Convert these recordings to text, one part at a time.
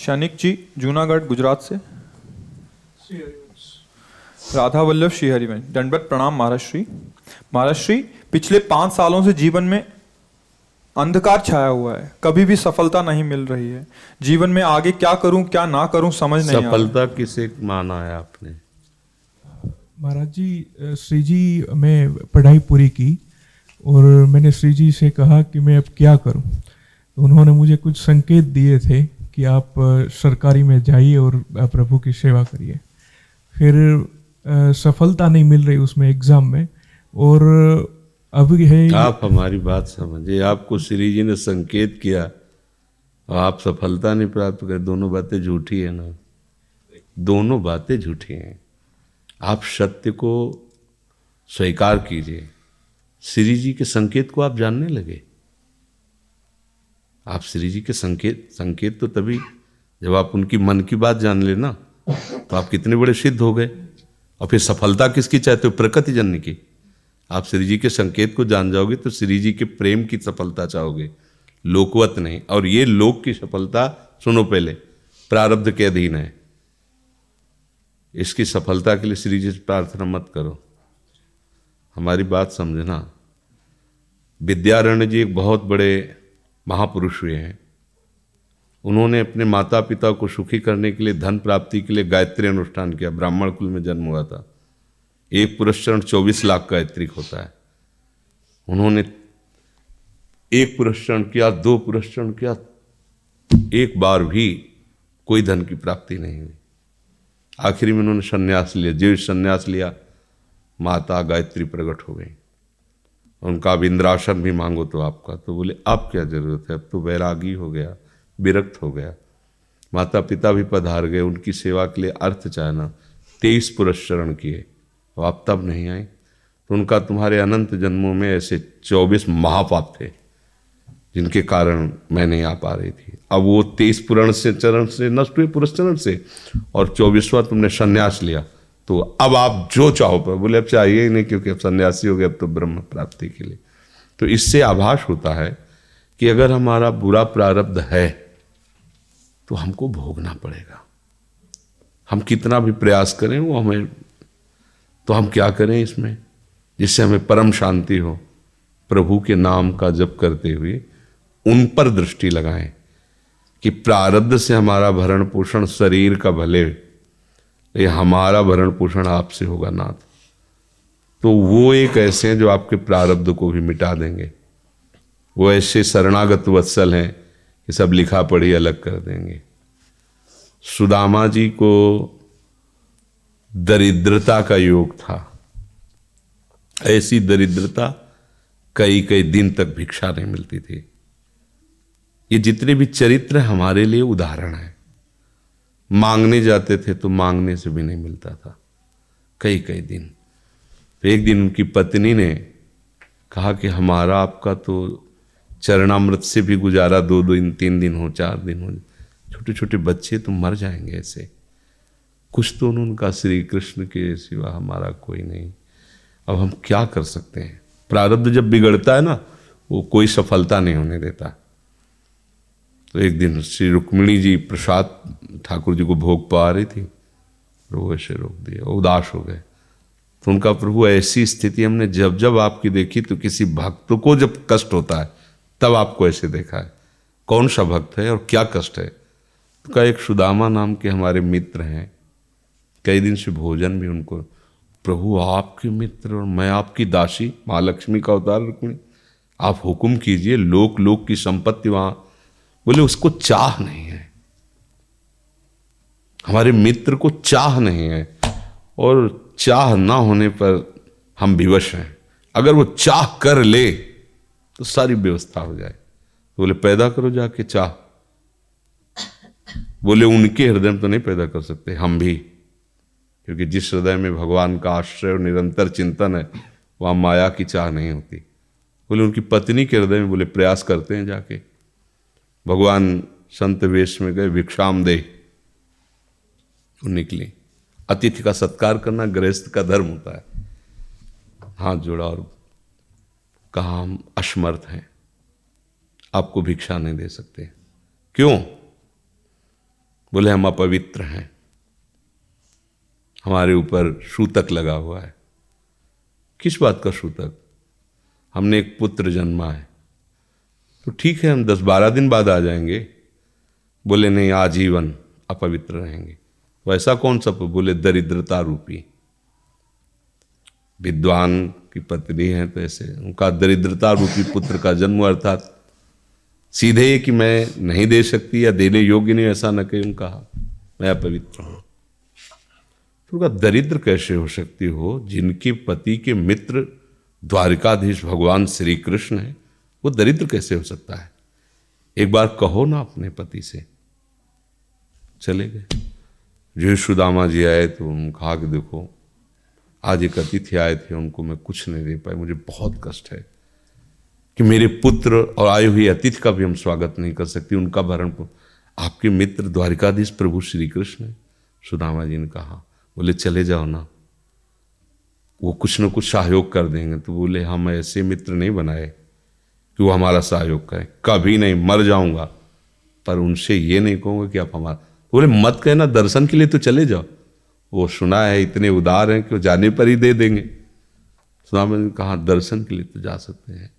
शनिक जी जूनागढ़ गुजरात से। राधा वल्लभ श्रीहरिवंश। दंडवत प्रणाम महाराज श्री। महाराज श्री, पिछले 5 सालों से जीवन में अंधकार छाया हुआ है, कभी भी सफलता नहीं मिल रही है। जीवन में आगे क्या करूं क्या ना करूं समझ नहीं आ रहा। सफलता किसे माना है आपने? महाराज जी, श्री जी मैं पढ़ाई पूरी की और मैंने श्री जी से कहा कि मैं अब क्या करूं। तो उन्होंने मुझे कुछ संकेत दिए थे कि आप सरकारी में जाइए और प्रभु की सेवा करिए। फिर सफलता नहीं मिल रही उसमें एग्ज़ाम में, और अब है। आप हमारी बात समझिए, आपको श्री जी ने संकेत किया और आप सफलता नहीं प्राप्त कर, दोनों बातें झूठी है ना, दोनों बातें झूठी हैं। आप सत्य को स्वीकार कीजिए। श्री जी के संकेत को आप जानने लगे। आप श्री जी के संकेत तो तभी जब आप उनकी मन की बात जान ले ना, तो आप कितने बड़े सिद्ध हो गए। और फिर सफलता किसकी चाहते हो? प्रकृति जन्य की। आप श्री जी के संकेत को जान जाओगे तो श्री जी के प्रेम की सफलता चाहोगे, लोकवत नहीं। और ये लोक की सफलता, सुनो पहले, प्रारब्ध के अधीन है। इसकी सफलता के लिए श्री जी से प्रार्थना मत करो, हमारी बात समझना। विद्यारण्य जी एक बहुत बड़े महापुरुष हुए हैं। उन्होंने अपने माता पिता को सुखी करने के लिए, धन प्राप्ति के लिए गायत्री अनुष्ठान किया। ब्राह्मण कुल में जन्म हुआ था। एक पुरस्चरण 24 लाख गायत्री होता है। उन्होंने एक पुरस्चरण किया, 2 पुरस्चरण किया, एक बार भी कोई धन की प्राप्ति नहीं हुई। आखिरी में उन्होंने संन्यास लिया। जीव संन्यास लिया, माता गायत्री प्रकट हो गई। उनका अब इंद्रासन भी मांगो तो आपका, तो बोले अब क्या जरूरत है, अब तो वैरागी हो गया, विरक्त हो गया। माता पिता भी पधार गए, उनकी सेवा के लिए अर्थ चाहना। 23 पुरस्चरण किए, तो आप तब नहीं आए। तो उनका तुम्हारे अनंत जन्मों में ऐसे 24 महापाप थे जिनके कारण मैं नहीं आ पा रही थी। अब वो 23 पुरण से चरण से नष्ट हुए, पुरस्चरण से, और 24वां तुमने संन्यास लिया। तो अब आप जो चाहो पर, बोले अब चाहिए ही नहीं, क्योंकि अब सन्यासी हो गए, अब तो ब्रह्म प्राप्ति के लिए। तो इससे आभास होता है कि अगर हमारा बुरा प्रारब्ध है तो हमको भोगना पड़ेगा। हम कितना भी प्रयास करें वो हमें, तो हम क्या करें इसमें जिससे हमें परम शांति हो? प्रभु के नाम का जप करते हुए उन पर दृष्टि लगाएं कि प्रारब्ध से हमारा भरण पोषण शरीर का भले, ये हमारा भरण पोषण आपसे होगा नाथ। तो वो एक ऐसे हैं जो आपके प्रारब्ध को भी मिटा देंगे। वो ऐसे शरणागत वत्सल हैं कि सब लिखा पढ़ी अलग कर देंगे। सुदामा जी को दरिद्रता का योग था। ऐसी दरिद्रता, कई कई दिन तक भिक्षा नहीं मिलती थी। ये जितने भी चरित्र हमारे लिए उदाहरण है। मांगने जाते थे तो मांगने से भी नहीं मिलता था, कई कई दिन। तो एक दिन उनकी पत्नी ने कहा कि हमारा आपका तो चरणामृत से भी गुजारा 2 दिन 3 दिन हो, 4 दिन हो, छोटे छोटे बच्चे तो मर जाएंगे ऐसे। कुछ तो उनका श्री कृष्ण के सिवा हमारा कोई नहीं। अब हम क्या कर सकते हैं? प्रारब्ध जब बिगड़ता है ना, वो कोई सफलता नहीं होने देता। तो एक दिन श्री रुक्मिणी जी प्रसाद ठाकुर जी को भोग पा रही थी, वो ऐसे रोक दिया, उदास हो गए। तो उनका प्रभु ऐसी स्थिति हमने जब जब आपकी देखी, तो किसी भक्त को जब कष्ट होता है तब आपको ऐसे देखा है। कौन सा भक्त है और क्या कष्ट है? तो का एक सुदामा नाम के हमारे मित्र हैं, कई दिन से भोजन भी उनको, प्रभु आपके मित्र और मैं आपकी दासी, महालक्ष्मी का अवतार रुक्मिणी, आप हुक्म कीजिए, लोक लोक की संपत्ति वहां। बोले उसको चाह नहीं है, हमारे मित्र को चाह नहीं है, और चाह ना होने पर हम विवश हैं। अगर वो चाह कर ले तो सारी व्यवस्था हो जाए। तो बोले पैदा करो जाके चाह। बोले उनके हृदय में तो नहीं पैदा कर सकते, हम भी, क्योंकि जिस हृदय में भगवान का आश्रय और निरंतर चिंतन है वहां माया की चाह नहीं होती। बोले उनकी पत्नी के हृदय में, बोले प्रयास करते हैं जाके। भगवान संत वेश में गए, भिक्षाम दे, वो निकली। अतिथि का सत्कार करना गृहस्थ का धर्म होता है। हाथ जोड़ा और कहा हम असमर्थ हैं, आपको भिक्षा नहीं दे सकते। क्यों? बोले हम अपवित्र हैं, हमारे ऊपर सूतक लगा हुआ है। किस बात का सूतक? हमने एक पुत्र जन्मा है। तो ठीक है, हम 10-12 दिन बाद आ जाएंगे। बोले नहीं, आजीवन अपवित्र रहेंगे। वैसा कौन सा? बोले दरिद्रता रूपी। विद्वान की पत्नी है तो ऐसे उनका दरिद्रता रूपी पुत्र का जन्म, अर्थात सीधे ये कि मैं नहीं दे सकती या देने योग्य नहीं, ऐसा न कहीं उनका मैं अपवित्र हूं। तो उनका दरिद्र कैसे हो सकती हो? जिनके पति के मित्र द्वारिकाधीश भगवान श्री कृष्ण है, वो दरिद्र कैसे हो सकता है? एक बार कहो ना अपने पति से। चले गए। जो सुदामा जी आए तो उन्होंने कहा कि देखो आज एक अतिथि आए थे, उनको मैं कुछ नहीं दे पाई, मुझे बहुत कष्ट है कि मेरे पुत्र और आए हुए अतिथि का भी हम स्वागत नहीं कर सकते, उनका भरण आपके मित्र द्वारिकाधीश प्रभु श्री कृष्ण है। सुदामा जी ने कहा, बोले चले जाओ ना, वो कुछ न कुछ सहयोग कर देंगे। तो बोले हम ऐसे मित्र नहीं बनाए कि वो हमारा सहयोग करें, कभी नहीं, मर जाऊंगा पर उनसे ये नहीं कहूँगा कि आप हमारा। बोले मत कहना, दर्शन के लिए तो चले जाओ, वो सुना है इतने उदार हैं कि वो जाने पर ही दे देंगे। सुदामा जी ने कहा दर्शन के लिए तो जा सकते हैं,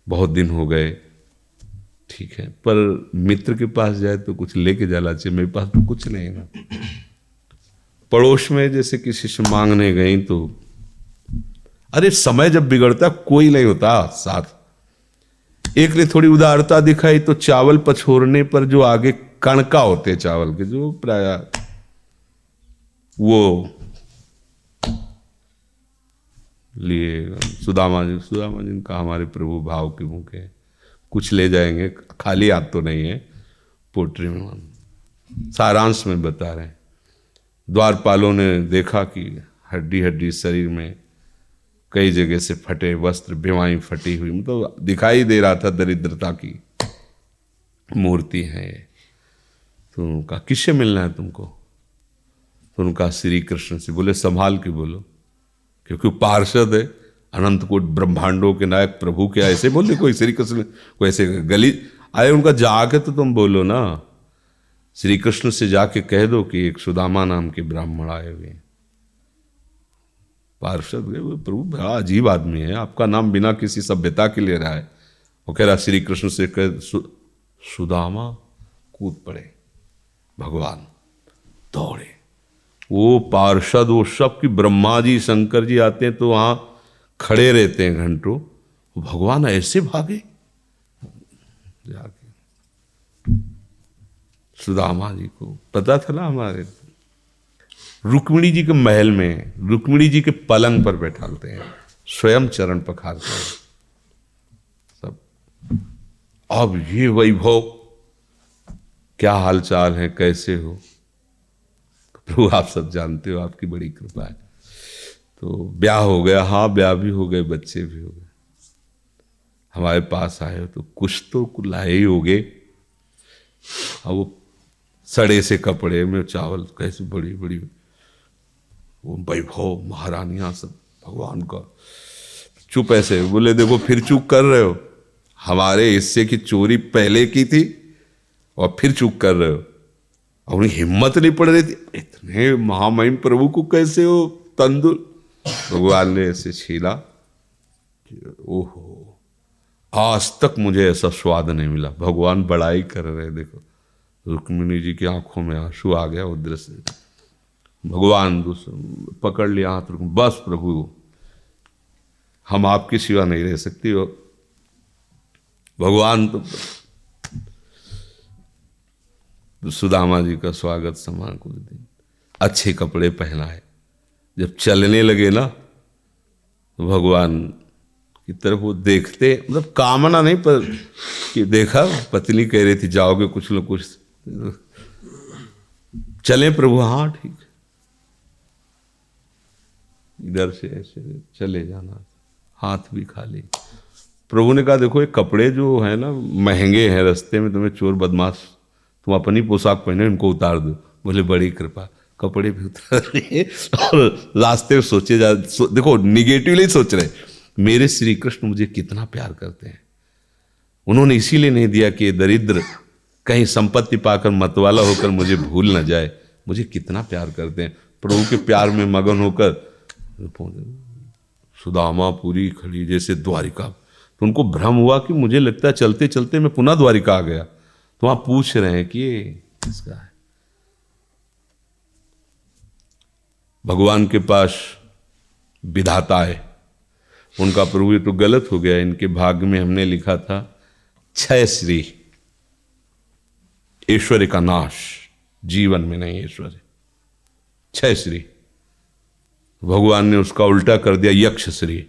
बहुत दिन हो गए, ठीक है, पर मित्र के पास जाए तो कुछ लेके जाना चाहिए, मेरे पास तो कुछ नहीं है ना। पड़ोस में जैसे किसी से मांगने गई तो अरे समय जब बिगड़ता कोई नहीं होता साथ। एक ने थोड़ी उदारता दिखाई तो चावल पछोरने पर जो आगे कणका होते चावल के, जो प्राय वो लिए सुदामा जी ने कहा हमारे प्रभु भाव के मुख है, कुछ ले जाएंगे, खाली हाथ तो नहीं है। पोट्री में सारांश में बता रहे हैं, द्वारपालों ने देखा कि हड्डी हड्डी शरीर में कई जगह से फटे वस्त्र, बेवाई फटी हुई, मतलब दिखाई दे रहा था दरिद्रता की मूर्ति है। तो उनका किससे मिलना है तुमको? तो उनका श्री कृष्ण से। बोले संभाल के बोलो, क्योंकि पार्षद है, अनंत कोट ब्रह्मांडों के नायक प्रभु के ऐसे बोले कोई श्री कृष्ण को ऐसे गली आए, उनका जाके तो तुम बोलो ना, श्री कृष्ण से जाके कह दो कि एक सुदामा नाम के ब्राह्मण आए हुए। पार्षद गए, वो प्रभु बड़ा अजीब आदमी है, आपका नाम बिना किसी सभ्यता के ले रहा है। वो कह रहा श्री कृष्ण से कह सुदामा, कूद पड़े, भगवान दौड़े। वो पार्षद वो सब की ब्रह्मा जी शंकर जी आते हैं तो वहां खड़े रहते हैं घंटों, भगवान ऐसे भागे जाके। सुदामा जी को पता था ना, हमारे रुक्मिणी जी के महल में रुक्मिणी जी के पलंग पर बैठाते हैं, स्वयं चरण पखारते हैं सब। अब ये वैभव, क्या हालचाल है, कैसे हो? प्रभु आप सब जानते हो, आपकी बड़ी कृपा है। तो ब्याह हो गया, हाँ ब्याह भी हो गए, बच्चे भी हो गए। हमारे पास आए हो तो कुछ तो लाए ही होगे। अब वो सड़े से कपड़े में चावल, कैसे बड़ी बड़ी वो वैभव, महारानियां सब भगवान का। चुप ऐसे बोले देखो फिर चूक कर रहे हो, हमारे हिस्से की चोरी पहले की थी और फिर चूक कर रहे हो। और हिम्मत नहीं पड़ रही थी, इतने महामहिम प्रभु को कैसे हो तंदुल। भगवान ने ऐसे छीला, ओहो आज तक मुझे ऐसा स्वाद नहीं मिला। भगवान बड़ाई कर रहे, देखो रुक्मिणी जी की आंखों में आंसू आ गया उधर से। भगवान पकड़ लिया हाथ, बस प्रभु हम आपके सिवा नहीं रह सकती हो। भगवान तो सुदामा जी का स्वागत समान कुछ दिन, अच्छे कपड़े पहनाए। जब चलने लगे ना तो भगवान की तरफ वो देखते, मतलब कामना नहीं पर कि देखा पत्नी कह रही थी जाओगे कुछ लोग कुछ चले प्रभु, हाँ ठीक, इधर से ऐसे चले जाना, हाथ भी खाली। प्रभु ने कहा देखो ये कपड़े जो है ना महंगे हैं, रास्ते में तुम्हें चोर बदमाश तुम अपनी पोशाक पहने इनको उतार दो। बोले बड़ी कृपा, कपड़े भी उतार लिए और रास्ते में सोचे देखो निगेटिवली सोच रहे, मेरे श्री कृष्ण मुझे कितना प्यार करते हैं। उन्होंने इसीलिए नहीं दिया कि दरिद्र कहीं संपत्ति पाकर मतवाला होकर मुझे भूल न जाए। मुझे कितना प्यार करते हैं, प्रभु के प्यार में मगन होकर सुदामा पूरी खड़ी जैसे द्वारिका। तो उनको भ्रम हुआ कि मुझे लगता है चलते चलते मैं पुनः द्वारिका आ गया। तो वहां पूछ रहे हैं कि ये किसका है। भगवान के पास विधाता है, उनका प्रभु ये तो गलत हो गया, इनके भाग्य में हमने लिखा था क्षय श्री, ऐश्वर्य का नाश, जीवन में नहीं ऐश्वर्य, क्षय श्री। भगवान ने उसका उल्टा कर दिया यक्ष श्री।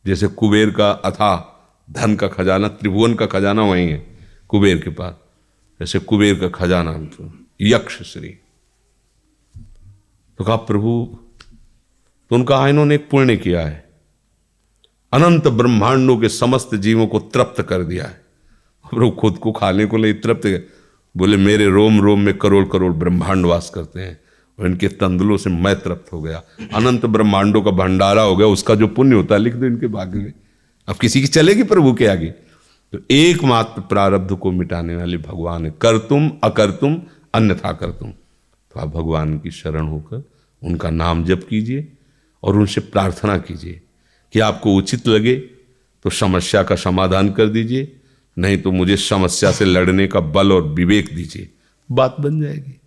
जैसे कुबेर का अथाह धन का खजाना, त्रिभुवन का खजाना वही है कुबेर के पास, जैसे कुबेर का खजाना यक्ष श्री। तो कहा प्रभु, तो उनका इन्होंने एक पुण्य किया है, अनंत ब्रह्मांडों के समस्त जीवों को तृप्त कर दिया है। प्रभु खुद को खाने को ले तृप्त, बोले मेरे रोम रोम में करोड़ करोड़ ब्रह्मांड वास करते हैं और इनके तंदुलों से मैं तृप्त हो गया। अनंत ब्रह्मांडों का भंडारा हो गया, उसका जो पुण्य होता है लिख दो इनके भाग्य में। अब किसी की चलेगी प्रभु के आगे। तो एकमात्र प्रारब्ध को मिटाने वाले भगवान है, कर तुम अकर तुम अन्यथा कर तुम। तो आप भगवान की शरण होकर उनका नाम जप कीजिए और उनसे प्रार्थना कीजिए कि आपको उचित लगे तो समस्या का समाधान कर दीजिए, नहीं तो मुझे समस्या से लड़ने का बल और विवेक दीजिए, बात बन जाएगी।